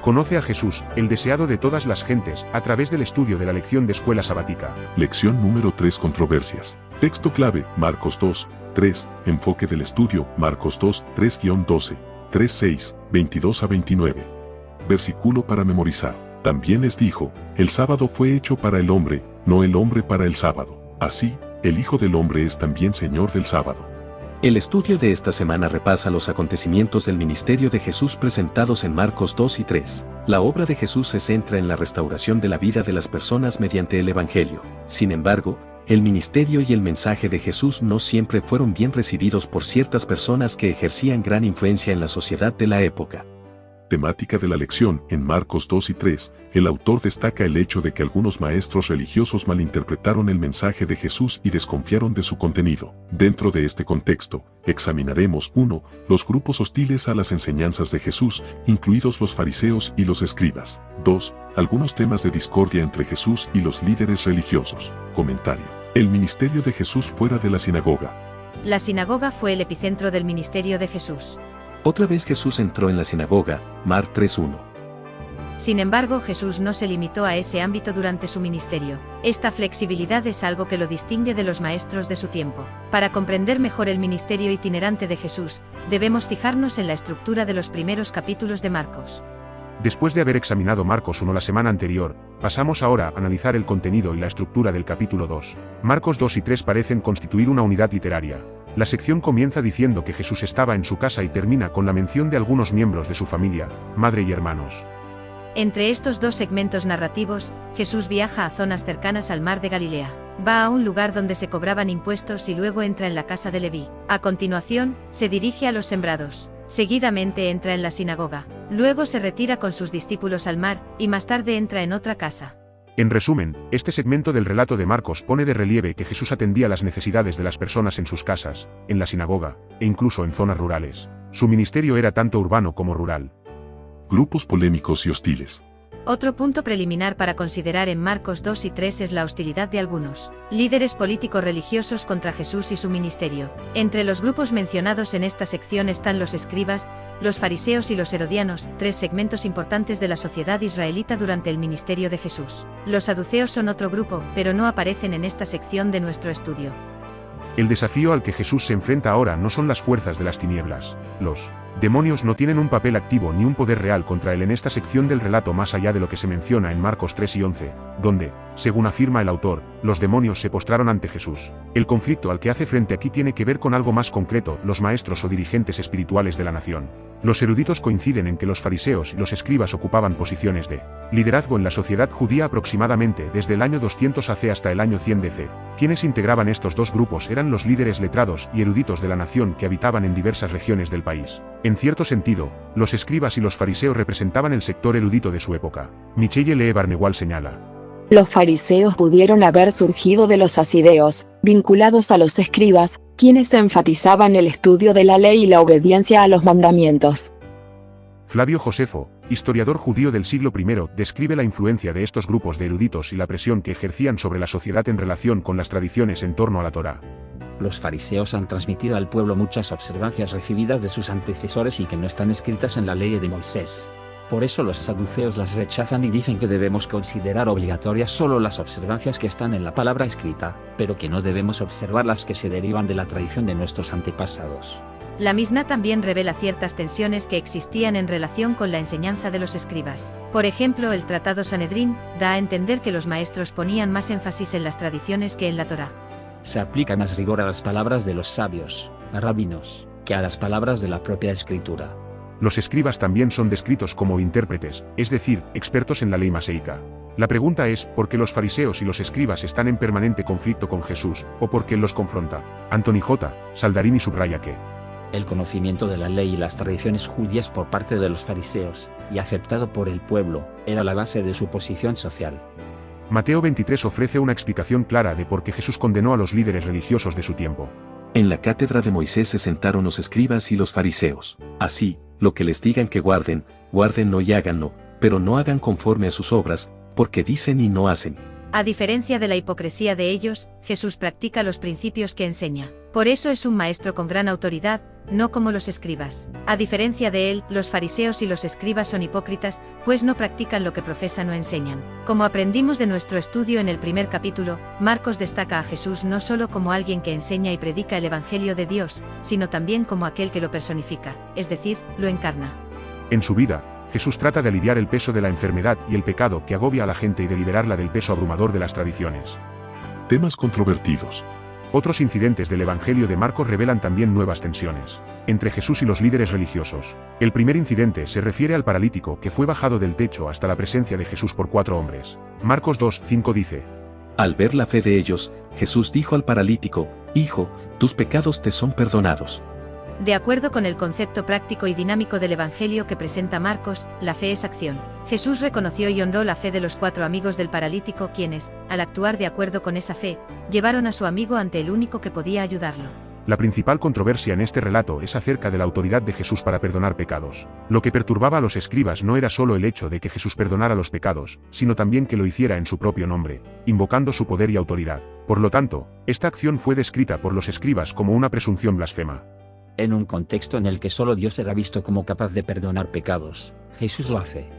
Conoce a Jesús, el deseado de todas las gentes, a través del estudio de la lección de escuela sabática. Lección número 3. Controversias. Texto clave, Marcos 2, 3. Enfoque del estudio, Marcos 2, 3-12, 3-6, 22 a 29. Versículo para memorizar. También les dijo, el sábado fue hecho para el hombre, no el hombre para el sábado. Así, el Hijo del Hombre es también Señor del sábado. El estudio de esta semana repasa los acontecimientos del ministerio de Jesús presentados en Marcos 2 y 3. La obra de Jesús se centra en la restauración de la vida de las personas mediante el Evangelio. Sin embargo, el ministerio y el mensaje de Jesús no siempre fueron bien recibidos por ciertas personas que ejercían gran influencia en la sociedad de la época. Temática de la lección. En Marcos 2 y 3, el autor destaca el hecho de que algunos maestros religiosos malinterpretaron el mensaje de Jesús y desconfiaron de su contenido. Dentro de este contexto, examinaremos 1. Los grupos hostiles a las enseñanzas de Jesús, incluidos los fariseos y los escribas. 2. Algunos temas de discordia entre Jesús y los líderes religiosos. Comentario. El ministerio de Jesús fuera de la sinagoga. La sinagoga fue el epicentro del ministerio de Jesús. Otra vez Jesús entró en la sinagoga, Mar 3:1. Sin embargo, Jesús no se limitó a ese ámbito durante su ministerio. Esta flexibilidad es algo que lo distingue de los maestros de su tiempo. Para comprender mejor el ministerio itinerante de Jesús, debemos fijarnos en la estructura de los primeros capítulos de Marcos. Después de haber examinado Marcos 1 la semana anterior, pasamos ahora a analizar el contenido y la estructura del capítulo 2. Marcos 2 y 3 parecen constituir una unidad literaria. La sección comienza diciendo que Jesús estaba en su casa y termina con la mención de algunos miembros de su familia, madre y hermanos. Entre estos dos segmentos narrativos, Jesús viaja a zonas cercanas al mar de Galilea. Va a un lugar donde se cobraban impuestos y luego entra en la casa de Leví. A continuación, se dirige a los sembrados. Seguidamente entra en la sinagoga. Luego se retira con sus discípulos al mar, y más tarde entra en otra casa. En resumen, este segmento del relato de Marcos pone de relieve que Jesús atendía las necesidades de las personas en sus casas, en la sinagoga, e incluso en zonas rurales. Su ministerio era tanto urbano como rural. Grupos polémicos y hostiles. Otro punto preliminar para considerar en Marcos 2 y 3 es la hostilidad de algunos líderes políticos religiosos contra Jesús y su ministerio. Entre los grupos mencionados en esta sección están los escribas, los fariseos y los herodianos, tres segmentos importantes de la sociedad israelita durante el ministerio de Jesús. Los saduceos son otro grupo, pero no aparecen en esta sección de nuestro estudio. El desafío al que Jesús se enfrenta ahora no son las fuerzas de las tinieblas. Los demonios no tienen un papel activo ni un poder real contra él en esta sección del relato más allá de lo que se menciona en Marcos 3 y 11, donde, según afirma el autor, los demonios se postraron ante Jesús. El conflicto al que hace frente aquí tiene que ver con algo más concreto, los maestros o dirigentes espirituales de la nación. Los eruditos coinciden en que los fariseos y los escribas ocupaban posiciones de liderazgo en la sociedad judía aproximadamente desde el año 200 AC hasta el año 100 DC. Quienes integraban estos dos grupos eran los líderes letrados y eruditos de la nación que habitaban en diversas regiones del país. En cierto sentido, los escribas y los fariseos representaban el sector erudito de su época. Michelle Lee Barnewall señala: los fariseos pudieron haber surgido de los saduceos, vinculados a los escribas, quienes enfatizaban el estudio de la ley y la obediencia a los mandamientos. Flavio Josefo, historiador judío del siglo I, describe la influencia de estos grupos de eruditos y la presión que ejercían sobre la sociedad en relación con las tradiciones en torno a la Torá. Los fariseos han transmitido al pueblo muchas observancias recibidas de sus antecesores y que no están escritas en la ley de Moisés. Por eso los saduceos las rechazan y dicen que debemos considerar obligatorias solo las observancias que están en la palabra escrita, pero que no debemos observar las que se derivan de la tradición de nuestros antepasados. La Misná también revela ciertas tensiones que existían en relación con la enseñanza de los escribas. Por ejemplo, el Tratado Sanedrín da a entender que los maestros ponían más énfasis en las tradiciones que en la Torá. Se aplica más rigor a las palabras de los sabios, rabinos, que a las palabras de la propia escritura. Los escribas también son descritos como intérpretes, es decir, expertos en la ley maseica. La pregunta es, ¿por qué los fariseos y los escribas están en permanente conflicto con Jesús, o por qué él los confronta? Anthony J. Saldarini subraya que el conocimiento de la ley y las tradiciones judías por parte de los fariseos, y aceptado por el pueblo, era la base de su posición social. Mateo 23 ofrece una explicación clara de por qué Jesús condenó a los líderes religiosos de su tiempo. En la cátedra de Moisés se sentaron los escribas y los fariseos. Así, lo que les digan que guarden, guárdenlo y háganlo, pero no hagan conforme a sus obras, porque dicen y no hacen. A diferencia de la hipocresía de ellos, Jesús practica los principios que enseña. Por eso es un maestro con gran autoridad, no como los escribas. A diferencia de él, los fariseos y los escribas son hipócritas, pues no practican lo que profesan o enseñan. Como aprendimos de nuestro estudio en el primer capítulo, Marcos destaca a Jesús no solo como alguien que enseña y predica el Evangelio de Dios, sino también como aquel que lo personifica, es decir, lo encarna. En su vida, Jesús trata de aliviar el peso de la enfermedad y el pecado que agobia a la gente y de liberarla del peso abrumador de las tradiciones. Temas controvertidos. Otros incidentes del Evangelio de Marcos revelan también nuevas tensiones entre Jesús y los líderes religiosos. El primer incidente se refiere al paralítico que fue bajado del techo hasta la presencia de Jesús por 4 hombres. Marcos 2:5 dice: Al ver la fe de ellos, Jesús dijo al paralítico: Hijo, tus pecados te son perdonados. De acuerdo con el concepto práctico y dinámico del Evangelio que presenta Marcos, la fe es acción. Jesús reconoció y honró la fe de los 4 amigos del paralítico quienes, al actuar de acuerdo con esa fe, llevaron a su amigo ante el único que podía ayudarlo. La principal controversia en este relato es acerca de la autoridad de Jesús para perdonar pecados. Lo que perturbaba a los escribas no era solo el hecho de que Jesús perdonara los pecados, sino también que lo hiciera en su propio nombre, invocando su poder y autoridad. Por lo tanto, esta acción fue descrita por los escribas como una presunción blasfema. En un contexto en el que solo Dios era visto como capaz de perdonar pecados, Jesús lo hace.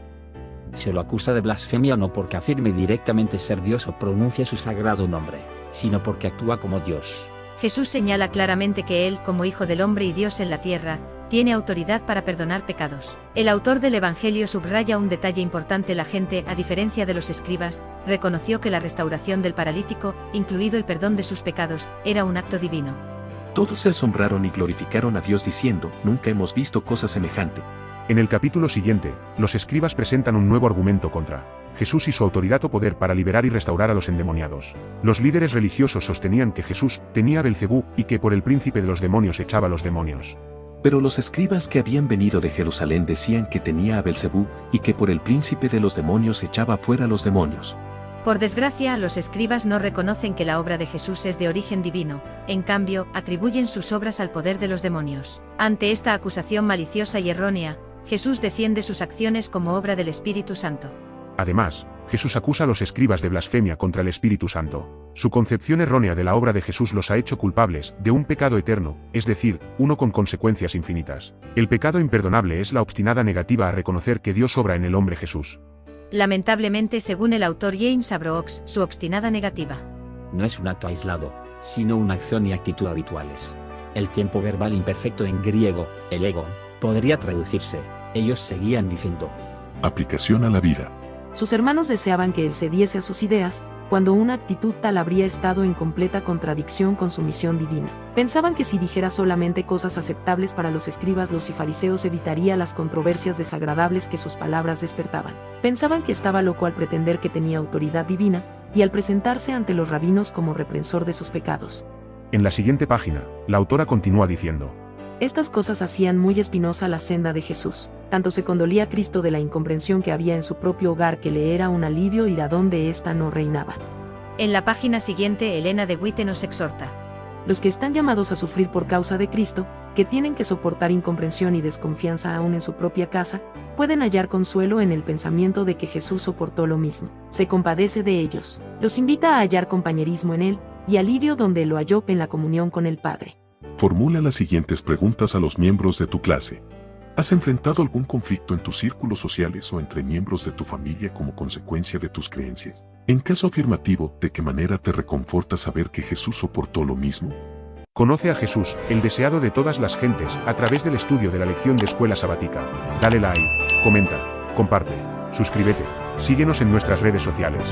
Se lo acusa de blasfemia no porque afirme directamente ser Dios o pronuncie su sagrado nombre, sino porque actúa como Dios. Jesús señala claramente que él, como Hijo del Hombre y Dios en la tierra, tiene autoridad para perdonar pecados. El autor del Evangelio subraya un detalle importante: la gente, a diferencia de los escribas, reconoció que la restauración del paralítico, incluido el perdón de sus pecados, era un acto divino. Todos se asombraron y glorificaron a Dios diciendo: Nunca hemos visto cosa semejante. En el capítulo siguiente, los escribas presentan un nuevo argumento contra Jesús y su autoridad o poder para liberar y restaurar a los endemoniados. Los líderes religiosos sostenían que Jesús tenía a Belcebú y que por el príncipe de los demonios echaba a los demonios. Pero los escribas que habían venido de Jerusalén decían que tenía a Belcebú y que por el príncipe de los demonios echaba fuera a los demonios. Por desgracia, los escribas no reconocen que la obra de Jesús es de origen divino, en cambio, atribuyen sus obras al poder de los demonios. Ante esta acusación maliciosa y errónea, Jesús defiende sus acciones como obra del Espíritu Santo. Además, Jesús acusa a los escribas de blasfemia contra el Espíritu Santo. Su concepción errónea de la obra de Jesús los ha hecho culpables de un pecado eterno, es decir, uno con consecuencias infinitas. El pecado imperdonable es la obstinada negativa a reconocer que Dios obra en el hombre Jesús. Lamentablemente, según el autor James A. Brooks, su obstinada negativa No es un acto aislado, sino una acción y actitud habituales. El tiempo verbal imperfecto en griego, el ego, podría traducirse: ellos seguían diciendo. Aplicación a la vida. Sus hermanos deseaban que él cediese a sus ideas, cuando una actitud tal habría estado en completa contradicción con su misión divina. Pensaban que si dijera solamente cosas aceptables para los escribas y fariseos evitaría las controversias desagradables que sus palabras despertaban. Pensaban que estaba loco al pretender que tenía autoridad divina, y al presentarse ante los rabinos como reprensor de sus pecados. En la siguiente página, la autora continúa diciendo: Estas cosas hacían muy espinosa la senda de Jesús. Tanto se condolía Cristo de la incomprensión que había en su propio hogar que le era un alivio ir a donde ésta no reinaba. En la página siguiente, Elena de Witte nos exhorta: Los que están llamados a sufrir por causa de Cristo, que tienen que soportar incomprensión y desconfianza aún en su propia casa, pueden hallar consuelo en el pensamiento de que Jesús soportó lo mismo. Se compadece de ellos. Los invita a hallar compañerismo en él, y alivio donde lo halló en la comunión con el Padre. Formula las siguientes preguntas a los miembros de tu clase. ¿Has enfrentado algún conflicto en tus círculos sociales o entre miembros de tu familia como consecuencia de tus creencias? En caso afirmativo, ¿de qué manera te reconforta saber que Jesús soportó lo mismo? Conoce a Jesús, el deseado de todas las gentes, a través del estudio de la lección de Escuela Sabática. Dale like, comenta, comparte, suscríbete, síguenos en nuestras redes sociales.